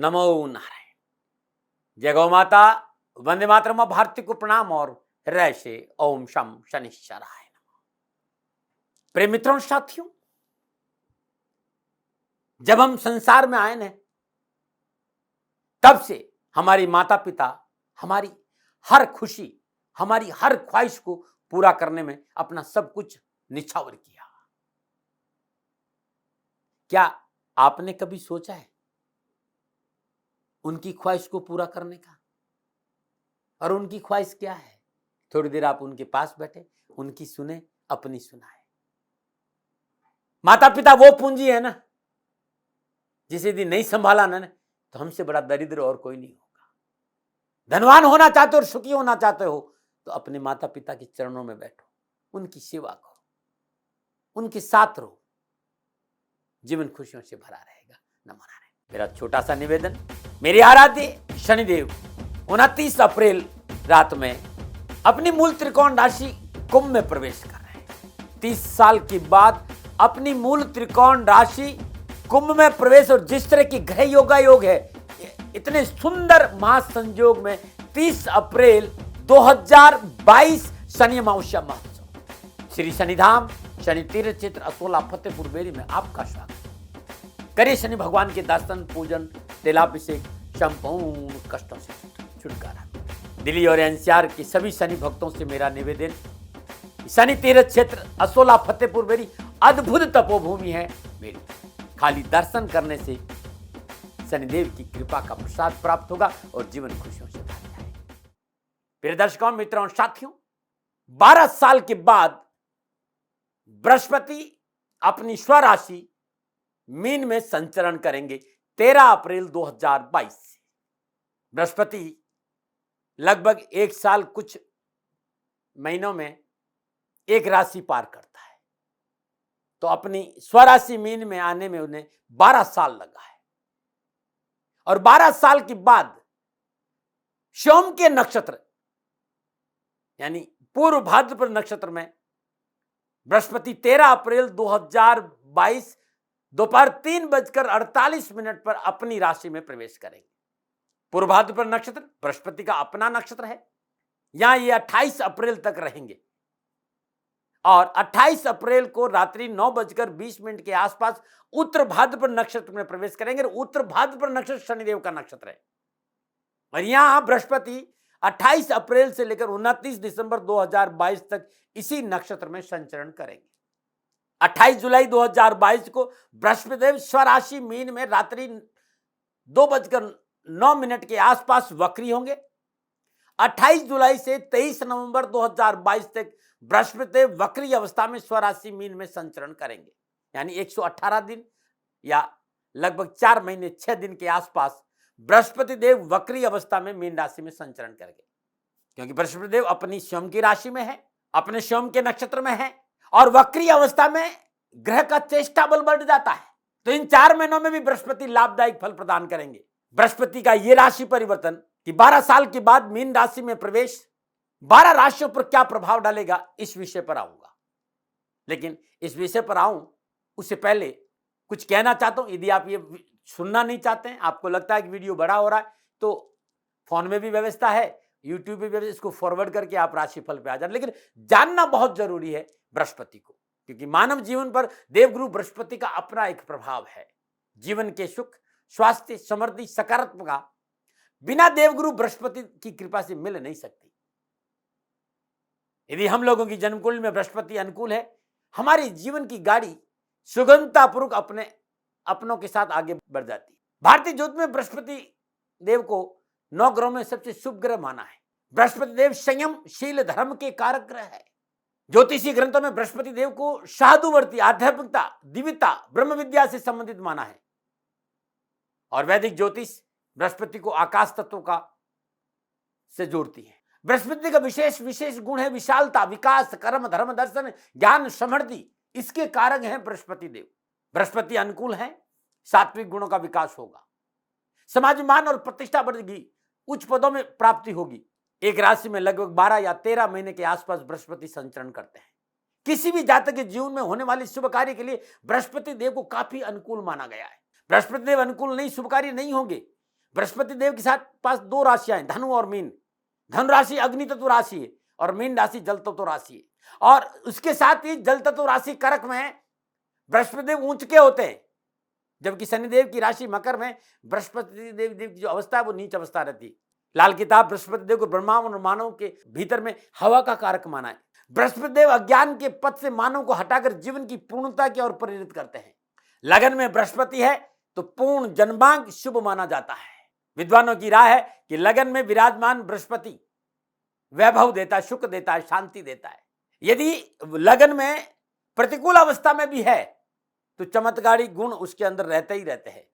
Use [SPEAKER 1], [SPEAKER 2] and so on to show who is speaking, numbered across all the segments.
[SPEAKER 1] नमो नारायण। जय गौ माता, वंदे मातरम। भारती को प्रणाम और हृदय से ओम शम शनिश्चराय नमः। प्रेम मित्रों, साथियों, जब हम संसार में आए न, तब से हमारी माता पिता हमारी हर खुशी, हमारी हर ख्वाहिश को पूरा करने में अपना सब कुछ निछावर किया। क्या आपने कभी सोचा है उनकी ख्वाहिश को पूरा करने का? और उनकी ख्वाहिश क्या है? थोड़ी देर आप उनके पास बैठे, उनकी सुने, अपनी सुनाए। माता पिता वो पूंजी है ना, जिसे यदि नहीं संभाला ना तो हमसे बड़ा दरिद्र और कोई नहीं होगा। धनवान होना चाहते हो और सुखी होना चाहते हो तो अपने माता पिता के चरणों में बैठो, उनकी सेवा करो, उनके साथ रहो, जीवन खुशियों से भरा रहेगा। नमो नारायण। मेरा छोटा सा निवेदन, मेरे आराध्य शनिदेव 29 अप्रैल रात में अपनी मूल त्रिकोण राशि कुंभ में प्रवेश कर रहे हैं। 30 साल के बाद अपनी मूल त्रिकोण राशि कुंभ में प्रवेश, और जिस तरह की ग्रह योग है, इतने सुंदर महासंयोग में 30 अप्रैल 2022 शनि अमावस्या महोत्सव श्री शनिधाम शनि तीर्थ क्षेत्र असोला फतेहपुर बेरी में आपका स्वागत। करिए शनि भगवान के दर्शन, पूजन, तेलाभिषेक, संपूर्ण कष्टों से छुटकारा। दिल्ली और एनसीआर के सभी शनि भक्तों से मेरा निवेदन, शनि तीर्थ क्षेत्र असोला फतेहपुर बेरी अद्भुत तपोभूमि है मेरी। खाली दर्शन करने से शनिदेव की कृपा का प्रसाद प्राप्त होगा और जीवन खुशियों से भर जाएगा। प्रिय दर्शकों, मित्रों, साथियों, 12 साल के बाद बृहस्पति अपनी स्वराशि मीन में संचरण करेंगे 13 अप्रैल 2022 से। बृहस्पति लगभग 1 साल कुछ महीनों में एक राशि पार करता है, तो अपनी स्वराशि मीन में आने में उन्हें 12 साल लगा है। और 12 साल के बाद सोम के नक्षत्र यानी पूर्व भाद्रपद नक्षत्र में बृहस्पति 13 अप्रैल 2022 दोपहर 3:48 पर अपनी राशि में प्रवेश करेंगे। पूर्व भाद्रपद नक्षत्र बृहस्पति का अपना नक्षत्र है। यहां ये 28 अप्रैल तक रहेंगे और 28 अप्रैल को रात्रि 9:20 के आसपास उत्तर भाद्रपद नक्षत्र में प्रवेश करेंगे। उत्तर भाद्रपद नक्षत्र शनिदेव का नक्षत्र है और यहां बृहस्पति 28 अप्रैल से लेकर 29 दिसंबर 2022 तक इसी नक्षत्र में संचरण करेंगे। 28 जुलाई 2022 को बृहस्पति स्वराशि मीन में रात्रि 2:09 के आसपास वक्री होंगे। 28 जुलाई से 23 नवंबर 2022 तक बृहस्पति वक्री अवस्था में स्वराशि मीन में संचरण करेंगे। यानी 118 दिन या लगभग 4 महीने 6 दिन के आसपास बृहस्पति देव वक्री अवस्था में मीन राशि में संचरण करेंगे, क्योंकि बृहस्पति देव अपनी स्वयं की राशि में है, अपने स्वयं के नक्षत्र में है और वक्री अवस्था में ग्रह का चेष्टा बल बढ़ जाता है। तो इन 4 महीनों में भी बृहस्पति लाभदायक फल प्रदान करेंगे। बृहस्पति का यह राशि परिवर्तन कि 12 साल के बाद मीन राशि में प्रवेश 12 राशियों पर क्या प्रभाव डालेगा, इस विषय पर आऊंगा। लेकिन इस विषय पर आऊं उससे पहले कुछ कहना चाहता हूं। यदि आप ये सुनना नहीं चाहते हैं, आपको लगता है कि वीडियो बड़ा हो रहा है, तो फोन में भी व्यवस्था है, यूट्यूब पे भी, इसको फॉरवर्ड करके आप राशिफल पे आ जाए। लेकिन जानना बहुत जरूरी है बृहस्पति को, क्योंकि मानव जीवन पर देवगुरु बृहस्पति का अपना एक प्रभाव है। जीवन के सुख, स्वास्थ्य, समृद्धि, सकारात्मकता बिना देवगुरु बृहस्पति की कृपा से मिल नहीं सकती। यदि हम लोगों की जन्म कुंडली में बृहस्पति अनुकूल है, हमारी जीवन की गाड़ी सुगमतापूर्वक अपने अपनों के साथ आगे बढ़ जाती है। भारतीय ज्योतिष में बृहस्पति देव को 9 ग्रहों में सबसे शुभ ग्रह माना है। बृहस्पति देव संयम, शील, धर्म के कारक ग्रह है। ज्योतिषीय ग्रंथों में बृहस्पति देव को साधुवर्ती, आध्यात्मिकता, दिव्यता, ब्रह्म विद्या से संबंधित माना है। और वैदिक ज्योतिष बृहस्पति को आकाश तत्व का से जोड़ती है। बृहस्पति का विशेष गुण है विशालता, विकास, कर्म, धर्म, दर्शन, ज्ञान, समृद्धि, इसके कारक हैं बृहस्पति देव। बृहस्पति अनुकूल है, सात्विक गुणों का विकास होगा, समाज में मान और प्रतिष्ठा बढ़ेगी, उच्च पदों में प्राप्ति होगी। एक राशि में लगभग 12 या 13 महीने के आसपास बृहस्पति संचरण करते हैं। किसी भी जातक के जीवन में होने वाले शुभ कार्य के लिए बृहस्पति देव को काफी अनुकूल माना गया है। बृहस्पति देव अनुकूल नहीं, शुभ कार्य नहीं होंगे, बृहस्पति देव के साथ पास दो राशियां हैं, धनु और मीन। धनु राशि अग्नि तत्व राशि है और मीन राशि जल तत्व राशि है। और उसके साथ ही जल तत्व राशि कर्क में है, बृहस्पति देव ऊंच के होते हैं, जबकि शनिदेव की राशि मकर में बृहस्पति देव की जो अवस्था है वो नीच अवस्था रहती है। लाल किताब बृहस्पति देव को ब्रह्मा और मानव के भीतर में हवा का कारक माना है। बृहस्पति देव अज्ञान के पथ से मानव को हटाकर जीवन की पूर्णता की ओर प्रेरित करते हैं। लगन में बृहस्पति है तो पूर्ण जन्मांग शुभ माना जाता है। विद्वानों की राय है कि लगन में विराजमान बृहस्पति वैभव देता है, सुख देता है, शांति देता है। यदि लगन में प्रतिकूल अवस्था में भी है तो चमत्कारी गुण उसके अंदर रहते ही रहते हैं।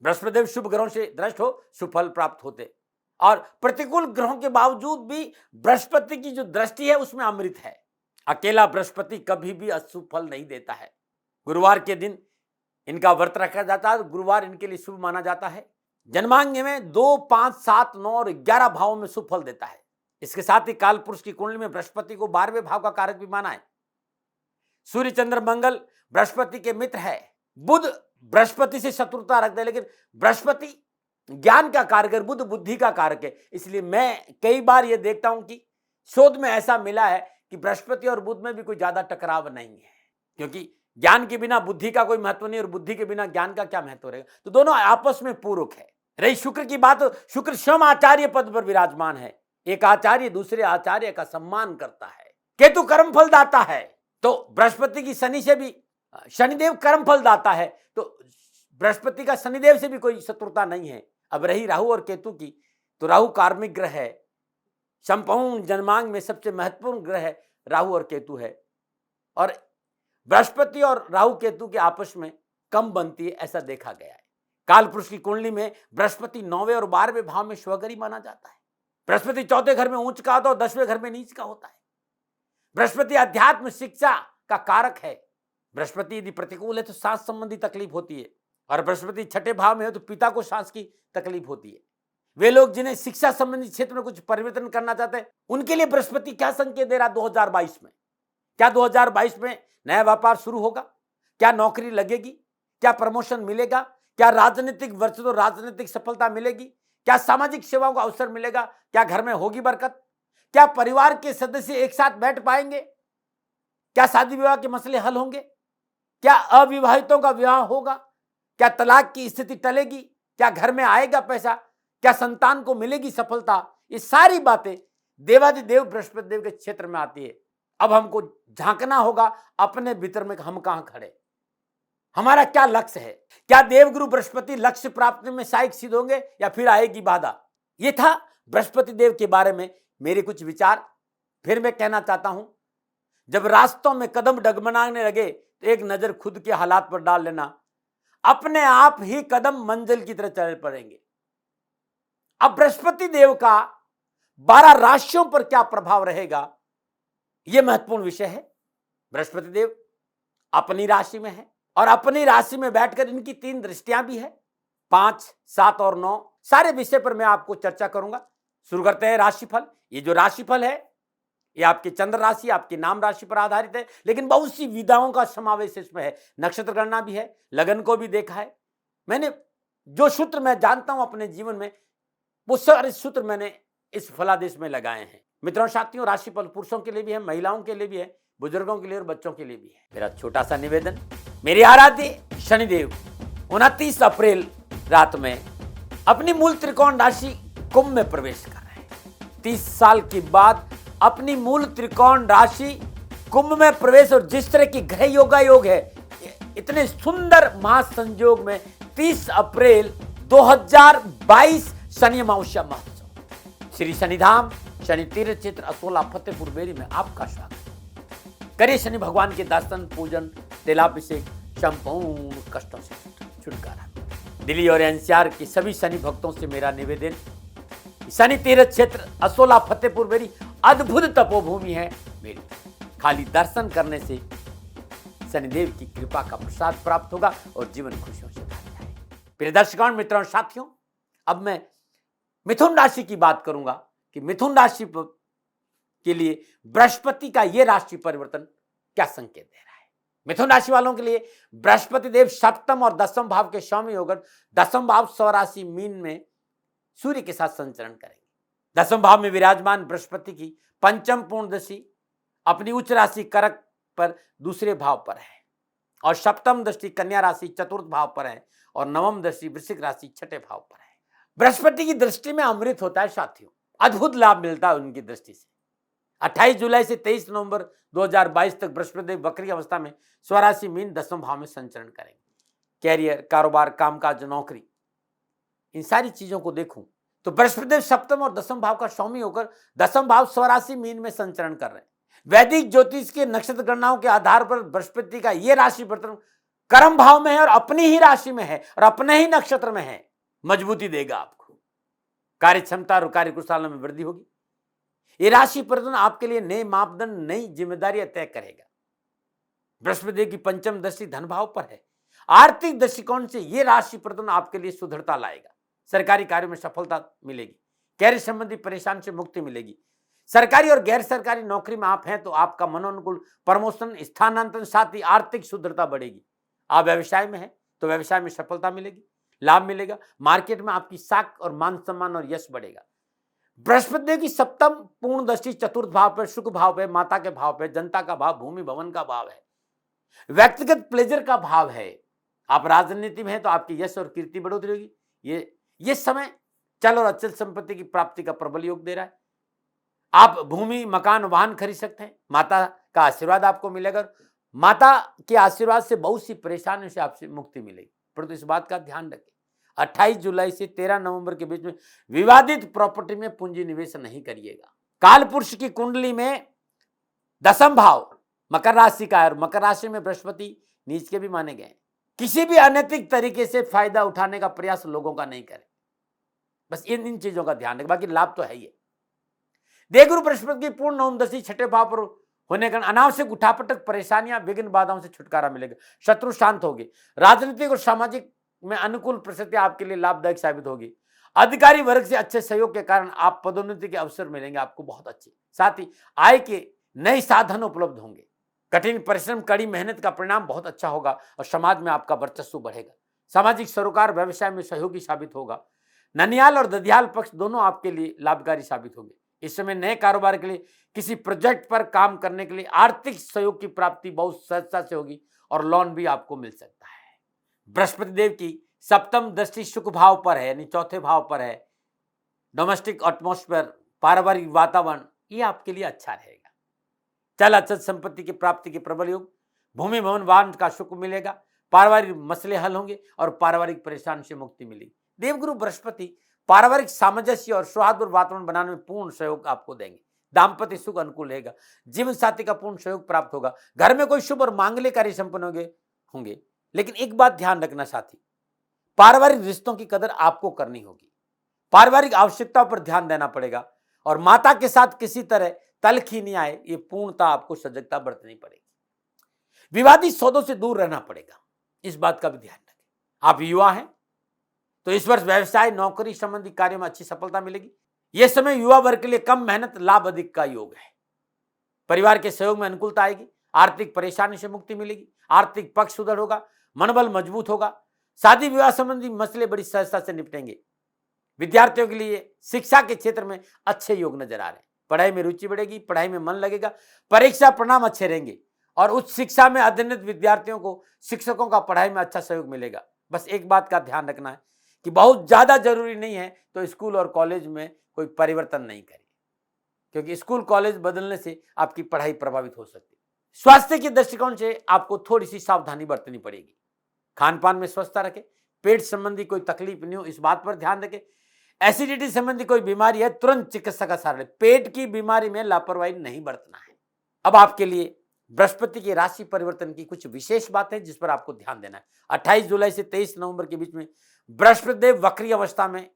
[SPEAKER 1] बृहस्पति देव शुभ ग्रहों से दृष्ट हो शुभ फल प्राप्त होते, और प्रतिकूल ग्रहों के बावजूद भी बृहस्पति की जो दृष्टि है उसमें अमृत है। अकेला बृहस्पति कभी भी अशुभ फल नहीं देता है। गुरुवार के दिन इनका व्रत रखा जाता है, गुरुवार इनके लिए शुभ माना जाता है। जन्मांग में 2, 5, 7, 9 और 11 भावों में शुभ फल देता है। इसके साथ ही काल पुरुष की कुंडली में बृहस्पति को 12वें भाव का कारक भी माना है। सूर्य चंद्र मंगल बृहस्पति के मित्र है। बुध बृहस्पति से शत्रुता रखते हैं, लेकिन बृहस्पति ज्ञान का कारक है, बुध बुद्धि का कारक है। इसलिए मैं कई बार ये देखता हूं कि शोध में ऐसा मिला है कि बृहस्पति और बुध में भी कोई ज्यादा टकराव नहीं है, क्योंकि ज्ञान के बिना बुद्धि का कोई महत्व नहीं और बुद्धि के बिना ज्ञान का क्या महत्व रहेगा। तो दोनों आपस में पूरक है। रही शुक्र की बात, शुक्र स्वयं आचार्य पद पर विराजमान है। एक आचार्य दूसरे आचार्य का सम्मान करता है। केतु कर्म फल दाता है, तो बृहस्पति की शनि से भी, शनिदेव कर्म फल दाता है, तो बृहस्पति का शनिदेव से भी कोई शत्रुता नहीं है। अब रही राहु और केतु की, तो राहु कार्मिक ग्रह है। संपूर्ण जन्मांग में सबसे महत्वपूर्ण ग्रह राहु और केतु है, और बृहस्पति और राहु केतु के आपस में कम बनती है, ऐसा देखा गया है। काल पुरुष की कुंडली में बृहस्पति 9वें और 12वें भाव में स्वगरी माना जाता है। बृहस्पति 4थे घर में ऊंच का होता है और 10वें घर में नीच का होता है। बृहस्पति अध्यात्म शिक्षा का कारक है। बृहस्पति यदि प्रतिकूल है तो सांस संबंधी तकलीफ होती है, और बृहस्पति 6ठे भाव में है तो पिता को सांस की तकलीफ होती है। वे लोग जिन्हें शिक्षा संबंधी क्षेत्र में कुछ परिवर्तन करना चाहते हैं, उनके लिए बृहस्पति क्या संकेत दे रहा 2022 में? क्या 2022 में नया व्यापार शुरू होगा? क्या नौकरी लगेगी? क्या प्रमोशन मिलेगा? क्या राजनीतिक वर्ष तो राजनीतिक सफलता मिलेगी? क्या सामाजिक सेवाओं का अवसर मिलेगा? क्या घर में होगी बरकत? क्या परिवार के सदस्य एक साथ बैठ पाएंगे? क्या शादी विवाह के मसले हल होंगे? क्या अविवाहितों का विवाह होगा? क्या तलाक की स्थिति टलेगी? क्या घर में आएगा पैसा? क्या संतान को मिलेगी सफलता? ये सारी बातें देवाधिदेव बृहस्पति देव के क्षेत्र में आती है। अब हमको झांकना होगा अपने भीतर में, हम कहां खड़े, हमारा क्या लक्ष्य है? क्या देवगुरु बृहस्पति लक्ष्य प्राप्ति में सहायक सिद्ध होंगे या फिर आएगी बाधा? ये था बृहस्पति देव के बारे में मेरे कुछ विचार। फिर मैं कहना चाहता हूं, जब रास्तों में कदम डगमगाने लगे तो एक नजर खुद के हालात पर डाल लेना, अपने आप ही कदम मंजिल की तरह चल पड़ेंगे। अब बृहस्पति देव का 12 राशियों पर क्या प्रभाव रहेगा, यह महत्वपूर्ण विषय है। बृहस्पति देव अपनी राशि में है, और अपनी राशि में बैठकर इनकी 3 दृष्टियां भी है, 5, 7 और 9। सारे विषय पर मैं आपको चर्चा करूंगा। शुरू करते हैं राशिफल। ये जो राशिफल है ये आपके चंद्र राशि, आपके नाम राशि पर आधारित है, लेकिन बहुत सी विधाओं का समावेश इसमें है। नक्षत्र गणना भी है, लगन को भी देखा है। मैंने जो सूत्र मैं जानता हूं अपने जीवन में, वो सारे सूत्र मैंने इस फलादेश में लगाए हैं। मित्रों साथियों, राशिफल पुरुषों के लिए भी है, महिलाओं के लिए भी है, बुजुर्गों के लिए और बच्चों के लिए भी है। मेरा छोटा सा निवेदन, मेरे आराध्य शनिदेव 29 अप्रैल रात में अपनी मूल त्रिकोण राशि कुंभ में प्रवेश कर रहे हैं। 30 साल के बाद अपनी मूल त्रिकोण राशि कुंभ में प्रवेश, और जिस तरह की ग्रह योग है, इतने सुंदर महासंयोग में 30 अप्रैल 2022 शनि अमावस्या महोत्सव श्री शनिधाम शनि तीर्थ क्षेत्र असोला फतेहपुर बेरी में आपका स्वागत। करिए शनि भगवान के दर्शन, पूजन, तेलाभिषेक, संपूर्ण कष्टों से छुटकारा। दिल्ली और एनसीआर के सभी शनि भक्तों से मेरा निवेदन, शनि तीर्थ क्षेत्र असोला फतेहपुर बेरी अद्भुत तपोभूमि है मेरी। खाली दर्शन करने से शनिदेव की कृपा का प्रसाद प्राप्त होगा और जीवन खुशियों से भर जाए। प्रिय दर्शकों, मित्रों, साथियों, अब मैं मिथुन राशि की बात करूंगा कि मिथुन राशि के लिए बृहस्पति का यह राशि परिवर्तन क्या संकेत दे रहा है। मिथुन राशि वालों के लिए बृहस्पति देव 7म और 10म भाव के स्वामी होकर 10म भाव स्वराशि मीन में सूर्य के साथ संचरण करेंगे। दसम भाव में विराजमान बृहस्पति की पंचम पूर्ण दृष्टि अपनी उच्च राशि कर्क पर दूसरे भाव पर है और सप्तम दृष्टि कन्या राशि चतुर्थ भाव पर है और नवम दृष्टि वृश्चिक राशि छठे भाव पर है। बृहस्पति की दृष्टि में अमृत होता है साथियों, अद्भुत लाभ मिलता है उनकी दृष्टि से। 28 जुलाई से 23 नवंबर 2022 तक बृहस्पति वक्री अवस्था में स्वराशि मीन दसम भाव में संचरण करेंगे। कैरियर, कारोबार, कामकाज, नौकरी, इन सारी चीजों को देखूं तो बृहस्पति सप्तम और दसम भाव का स्वामी होकर दसम भाव स्वराशि मीन में संचरण कर रहे हैं। वैदिक ज्योतिष के नक्षत्र गणनाओं के आधार पर बृहस्पति का यह राशि परिवर्तन कर्म भाव में है और अपनी ही राशि में है और अपने ही नक्षत्र में है, मजबूती देगा आपको। कार्य क्षमता और कार्य कुशलता में वृद्धि होगी। ये राशि परिवर्तन आपके लिए नए मापदंड, नई जिम्मेदारियां तय करेगा। बृहस्पति की पंचम दृष्टि धन भाव पर है। आर्थिक दृष्टिकोण से यह राशि परिवर्तन आपके लिए सुदृढ़ता लाएगा। सरकारी कार्यों में सफलता मिलेगी। कैरियर संबंधी परेशानी से मुक्ति मिलेगी। सरकारी और गैर सरकारी नौकरी में आप हैं तो आपका मनोनुकूल प्रमोशन, स्थानांतरण, साथ ही आर्थिक सुदृढ़ता बढ़ेगी। आप व्यवसाय में हैं तो व्यवसाय में सफलता मिलेगी, लाभ मिलेगा। मार्केट में आपकी साख और मान सम्मान और यश बढ़ेगा। बृहस्पति की सप्तम पूर्ण दृष्टि चतुर्थ भाव पर, शुक्र भाव पे, माता के भाव पे, जनता का भाव, भूमि भवन का भाव है, व्यक्तिगत प्लेजर का भाव है। आप राजनीति में हैं तो आपकी यश और कीर्ति बढ़ोतरी होगी। ये समय चल और अचल संपत्ति की प्राप्ति का प्रबल योग दे रहा है। आप भूमि, मकान, वाहन खरीद सकते हैं। माता का आशीर्वाद आपको मिलेगा। माता के आशीर्वाद से बहुत सी परेशानियों से आपसे मुक्ति मिलेगी, परंतु इस बात का ध्यान रखें 28 जुलाई से 13 नवंबर के बीच में विवादित प्रॉपर्टी में पूंजी निवेश नहीं करिएगा। काल पुरुष की कुंडली में दसम भाव मकर राशि का है और मकर राशि में बृहस्पति नीच के भी माने गए। किसी भी अनैतिक तरीके से फायदा उठाने का प्रयास लोगों का नहीं करें। बस इन चीजों का ध्यान रखें, बाकी लाभ तो है ही। देवगुरु बृहस्पति की पूर्ण नवम दशा छठे भाव पर होने के कारण अनावश्यक उठापटक, परेशानियां, विघ्न बाधाओं से छुटकारा मिलेगा। शत्रु शांत होगी। राजनीतिक और सामाजिक में अनुकूल परिस्थितियां आपके लिए लाभदायक साबित होगी। अधिकारी वर्ग से अच्छे सहयोग के कारण आप पदोन्नति के अवसर मिलेंगे आपको बहुत अच्छे। साथ ही आय के नए साधन उपलब्ध होंगे। कठिन परिश्रम, कड़ी मेहनत का परिणाम बहुत अच्छा होगा और समाज में आपका वर्चस्व बढ़ेगा। सामाजिक सरोकार व्यवसाय में सहयोगी साबित होगा। ननियाल और ददियाल पक्ष दोनों आपके लिए लाभकारी साबित होंगे। इस समय नए कारोबार के लिए, किसी प्रोजेक्ट पर काम करने के लिए आर्थिक सहयोग की प्राप्ति बहुत सहजता से होगी और लोन भी आपको मिल सकता है। बृहस्पति देव की सप्तम दृष्टि शुक्र भाव पर है, यानी चौथे भाव पर है। डोमेस्टिक एटमॉस्फेयर, पारिवारिक वातावरण, ये आपके लिए अच्छा रहेगा। चल अचल संपत्ति की प्राप्ति के प्रबल योग, भूमि भवन वाहन का सुख मिलेगा। पारिवारिक मसले हल होंगे और पारिवारिक परेशानी से मुक्ति मिलेगी। देवगुरु बृहस्पति पारिवारिक सामंजस्य और सौहार्दपूर्ण वातावरण बनाने में पूर्ण सहयोग आपको देंगे। दाम्पत्य सुख अनुकूल रहेगा। जीवन साथी का पूर्ण सहयोग प्राप्त होगा। घर में कोई शुभ और मांगलिक कार्य संपन्न होंगे। लेकिन एक बात ध्यान रखना साथी, पारिवारिक रिश्तों की कदर आपको करनी होगी। पारिवारिक आवश्यकताओं पर ध्यान देना पड़ेगा और माता के साथ किसी तरह तलखी नहीं आए, ये पूर्णता आपको सजगता बरतनी पड़ेगी। विवादित सौदों से दूर रहना पड़ेगा, इस बात का भी ध्यान रखें। आप युवा हैं तो इस वर्ष व्यवसाय, नौकरी संबंधी कार्यों में अच्छी सफलता मिलेगी। यह समय युवा वर्ग के लिए कम मेहनत, लाभ अधिक का योग है। परिवार के सहयोग में अनुकूलता आएगी। आर्थिक परेशानी से मुक्ति मिलेगी। आर्थिक पक्ष सुदृढ़ होगा। मनोबल मजबूत होगा। शादी विवाह संबंधी मसले बड़ी सहजता से निपटेंगे। विद्यार्थियों के लिए शिक्षा के क्षेत्र में अच्छे योग नजर आ रहे हैं। पढ़ाई में रुचि बढ़ेगी, पढ़ाई में मन लगेगा। परीक्षा परिणाम अच्छे रहेंगे और उच्च शिक्षा में अध्ययनरत विद्यार्थियों को शिक्षकों का पढ़ाई में अच्छा सहयोग मिलेगा। बस एक बात का ध्यान रखना है कि बहुत ज्यादा जरूरी नहीं है तो स्कूल और कॉलेज में कोई परिवर्तन नहीं करिए, क्योंकि स्कूल कॉलेज बदलने से आपकी पढ़ाई प्रभावित हो सकती है। स्वास्थ्य के दृष्टिकोण से आपको थोड़ी सी सावधानी बरतनी पड़ेगी। खान पान में स्वच्छता रखें। पेट संबंधी कोई तकलीफ नहीं हो, इस बात पर ध्यान रखें। एसिडिटी संबंधी कोई बीमारी है, तुरंत चिकित्सक का सहारा लें। पेट की बीमारी में लापरवाही नहीं बरतना है। अब आपके लिए बृहस्पति के राशि परिवर्तन की कुछ विशेष बातें जिस पर आपको ध्यान देना है। 28 जुलाई से 23 नवंबर के बीच में बृहस्पति देव वक्री अवस्था में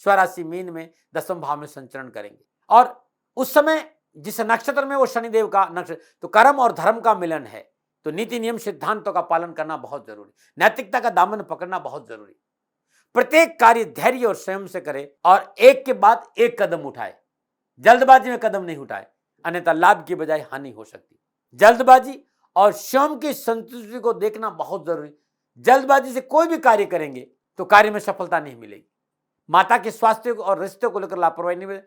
[SPEAKER 1] स्वराशि मीन में दसम भाव में संचरण करेंगे और उस समय जिस नक्षत्र में वो शनिदेव का नक्षत्र, तो कर्म और धर्म का मिलन है। तो नीति नियम सिद्धांतों का पालन करना बहुत जरूरी, नैतिकता का दामन पकड़ना बहुत जरूरी। प्रत्येक कार्य धैर्य और संयम से करें और एक के बाद एक कदम उठाए। जल्दबाजी में कदम नहीं उठाए, अन्यथा लाभ की बजाय हानि हो सकती। जल्दबाजी और स्वयं की संतुष्टि को देखना बहुत जरूरी। जल्दबाजी से कोई भी कार्य करेंगे तो कार्य में सफलता नहीं मिलेगी। माता के स्वास्थ्य और रिश्ते को लेकर लापरवाही नहीं,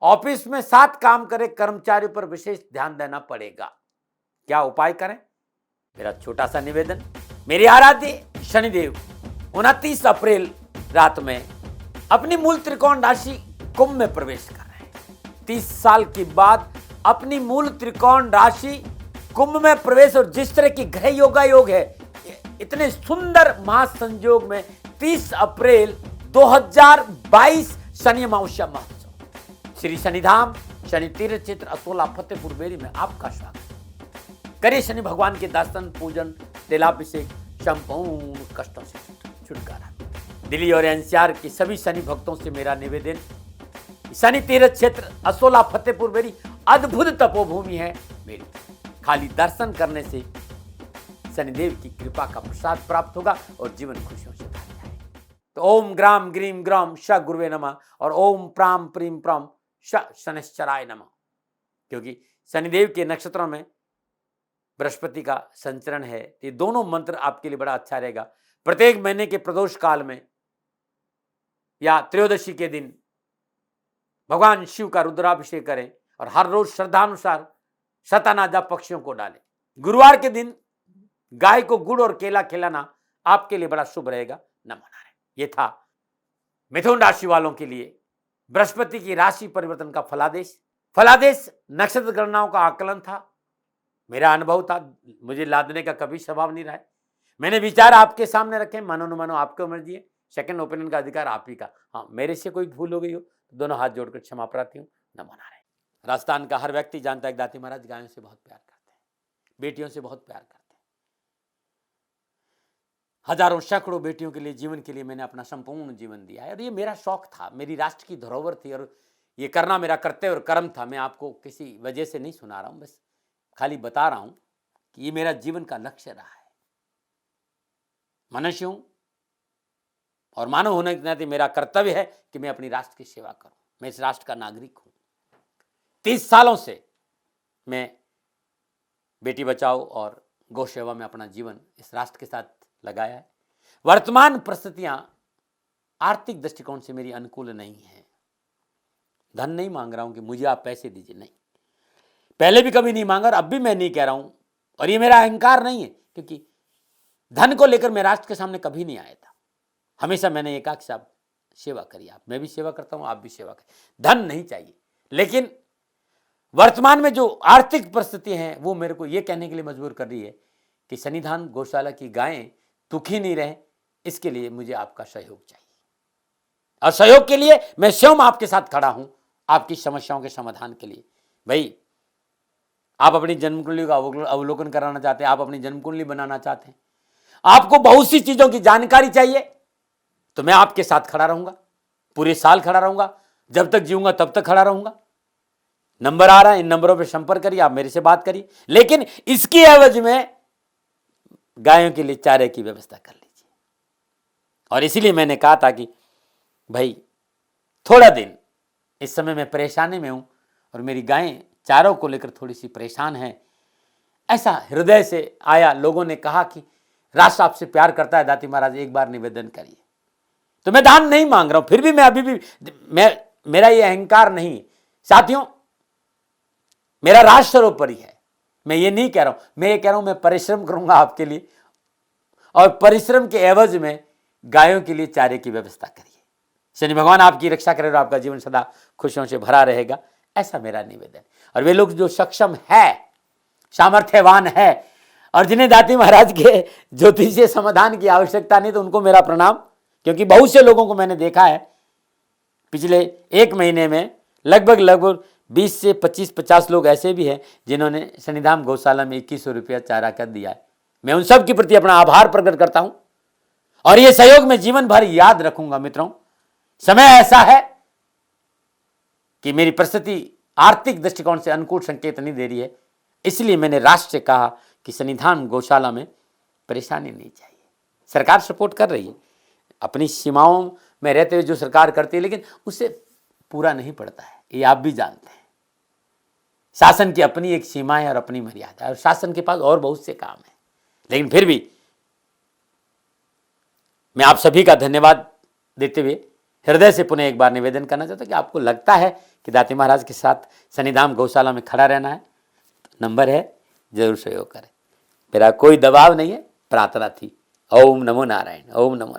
[SPEAKER 1] ऑफिस में साथ काम करे कर्मचारियों पर विशेष ध्यान देना पड़ेगा। क्या उपाय करें? मेरा छोटा सा निवेदन, मेरे आराध्य शनिदेव 29 अप्रैल रात में अपनी मूल त्रिकोण राशि कुंभ में प्रवेश कर रहे हैं। 30 साल के बाद अपनी मूल त्रिकोण राशि कुंभ में प्रवेश, और जिस तरह की ग्रह योग है, इतने सुंदर महासंयोग में 30 अप्रैल 2022 शनि अमावस्या महोत्सव श्री शनिधाम शनि तीर्थ क्षेत्र असोला फतेहपुर बेरी में आपका स्वागत। करिए शनि भगवान के दर्शन, पूजन, तेलाभिषेक, संपूर्ण कष्टों से छुटकारा। दिल्ली और एनसीआर के सभी शनि भक्तों से मेरा निवेदन, शनि तीर्थ क्षेत्र असोला फतेहपुर बेरी अद्भुत तपोभूमि है मेरी। खाली दर्शन करने से शनिदेव की कृपा का प्रसाद प्राप्त होगा और जीवन खुशियों से भर जाएगा। तो ओम ग्राम ग्रीम ग्राम श गुरुवे नमः और ओम प्राम प्रीम प्राम श शनिश्चराय नमः। क्योंकि शनिदेव के नक्षत्रों में बृहस्पति का संचरण है, ये दोनों मंत्र आपके लिए बड़ा अच्छा रहेगा। प्रत्येक महीने के प्रदोष काल में या त्रयोदशी के दिन भगवान शिव का रुद्राभिषेक करें और हर रोज श्रद्धानुसार शतानाजा पक्षियों को डालें। गुरुवार के दिन गाय को गुड़ और केला खिलाना आपके लिए बड़ा शुभ रहेगा, न मना रहे। ये था मिथुन राशि वालों के लिए बृहस्पति की राशि परिवर्तन का फलादेश नक्षत्र गणनाओं का आकलन था। मेरा अनुभव था, मुझे लादने का कभी स्वभाव नहीं रहा है। मैंने विचार आपके सामने रखे, मानो न मानो आपको मर्जी है, सेकंड ओपिनियन का अधिकार आप ही का। हाँ, मेरे से कोई भूल हो गई हो तो दोनों हाथ जोड़कर क्षमा प्रार्थी हूँ, न मना रहे। राजस्थान का हर व्यक्ति जानता है दाती महाराज गायों से बहुत प्यार करते हैं, बेटियों से बहुत प्यार करते हैं। हजारों सैकड़ों बेटियों के लिए, जीवन के लिए मैंने अपना संपूर्ण जीवन दिया है और ये मेरा शौक था, मेरी राष्ट्र की धरोहर थी और ये करना मेरा कर्तव्य और कर्म था। मैं आपको किसी वजह से नहीं सुना रहा हूँ, बस खाली बता रहा हूँ कि ये मेरा जीवन का लक्ष्य रहा है। मनुष्य हूँ और मानव होने के नाते मेरा कर्तव्य है कि मैं अपनी राष्ट्र की सेवा करूँ। मैं इस राष्ट्र का नागरिक हूँ। 30 सालों से मैं बेटी बचाओ और गौ सेवा में अपना जीवन इस राष्ट्र के साथ लगाया है। वर्तमान परिस्थितियां आर्थिक दृष्टिकोण से मेरी अनुकूल नहीं है। धन नहीं मांग रहा हूं कि मुझे आप पैसे दीजिए, नहीं, पहले भी कभी नहीं मांगा और अब भी मैं नहीं कह रहा हूं, और ये मेरा अहंकार नहीं है, क्योंकि धन को लेकर मैं राष्ट्र के सामने कभी नहीं आया था। हमेशा मैंने एक आख साहब सेवा करी, आप, मैं भी सेवा करता हूं, आप भी सेवा करें। धन नहीं चाहिए, लेकिन वर्तमान में जो आर्थिक परिस्थिति है वो मेरे को ये कहने के लिए मजबूर कर रही है कि शनिधाम गौशाला की गायें दुखी नहीं रहे, इसके लिए मुझे आपका सहयोग चाहिए। और सहयोग के लिए मैं स्वयं आपके साथ खड़ा हूं, आपकी समस्याओं के समाधान के लिए। भाई, आप अपनी जन्म कुंडली का अवलोकन कराना चाहते हैं, आप अपनी जन्म कुंडली बनाना चाहते हैं, आपको बहुत सी चीजों की जानकारी चाहिए, तो मैं आपके साथ खड़ा रहूंगा, पूरे साल खड़ा रहूंगा, जब तक जीऊंगा तब तक खड़ा रहूंगा। नंबर आ रहा है, इन नंबरों पर संपर्क करिए, आप मेरे से बात करिए, लेकिन इसकी एवज में गायों के लिए चारे की व्यवस्था कर लीजिए। और इसीलिए मैंने कहा था कि भाई थोड़ा दिन इस समय मैं परेशानी में हूं और मेरी गायें चारों को लेकर थोड़ी सी परेशान हैं। ऐसा हृदय से आया, लोगों ने कहा कि राष्ट्र आपसे प्यार करता है दाती महाराज, एक बार निवेदन करिए। तो मैं दान नहीं मांग रहा हूं, फिर भी मैं अभी भी मेरा ये अहंकार नहीं साथियों, मेरा राष्ट्र सर्वोपरि है। मैं ये नहीं कह रहा हूं, मैं ये कह रहा हूं मैं परिश्रम करूंगा आपके लिए, और परिश्रम के एवज में गायों के लिए चारे की व्यवस्था करिए। शनि भगवान आपकी रक्षा करे और आपका जीवन सदा खुशियों से भरा रहेगा, ऐसा मेरा निवेदन। और वे लोग जो सक्षम है, सामर्थ्यवान है और जिन्हें दाती महाराज के ज्योतिषीय समाधान की आवश्यकता नहीं, तो उनको मेरा प्रणाम। क्योंकि बहुत से लोगों को मैंने देखा है पिछले 1 महीने में, लगभग 20 से 25-50 लोग ऐसे भी हैं जिन्होंने शनिधाम गौशाला में 2100 रुपया चारा कर दिया है। मैं उन सब के प्रति अपना आभार प्रकट करता हूं और यह सहयोग मैं जीवन भर याद रखूंगा। मित्रों, समय ऐसा है कि मेरी परिस्थिति आर्थिक दृष्टिकोण से अनुकूल संकेत नहीं दे रही है, इसलिए मैंने राष्ट्र से कहा कि शनिधाम गौशाला में परेशानी नहीं चाहिए। सरकार सपोर्ट कर रही है, अपनी सीमाओं में रहते हुए जो सरकार करती है, लेकिन उससे पूरा नहीं पड़ता है, ये आप भी जानते हैं। शासन की अपनी एक सीमा है और अपनी मर्यादा है, और शासन के पास और बहुत से काम है। लेकिन फिर भी मैं आप सभी का धन्यवाद देते हुए हृदय से पुनः एक बार निवेदन करना चाहता हूं कि आपको लगता है कि दाती महाराज के साथ शनिधाम गौशाला में खड़ा रहना है, तो नंबर है, जरूर सहयोग करें। मेरा कोई दबाव नहीं है, प्रार्थना थी। ओम नमो नारायण, ओम नमो।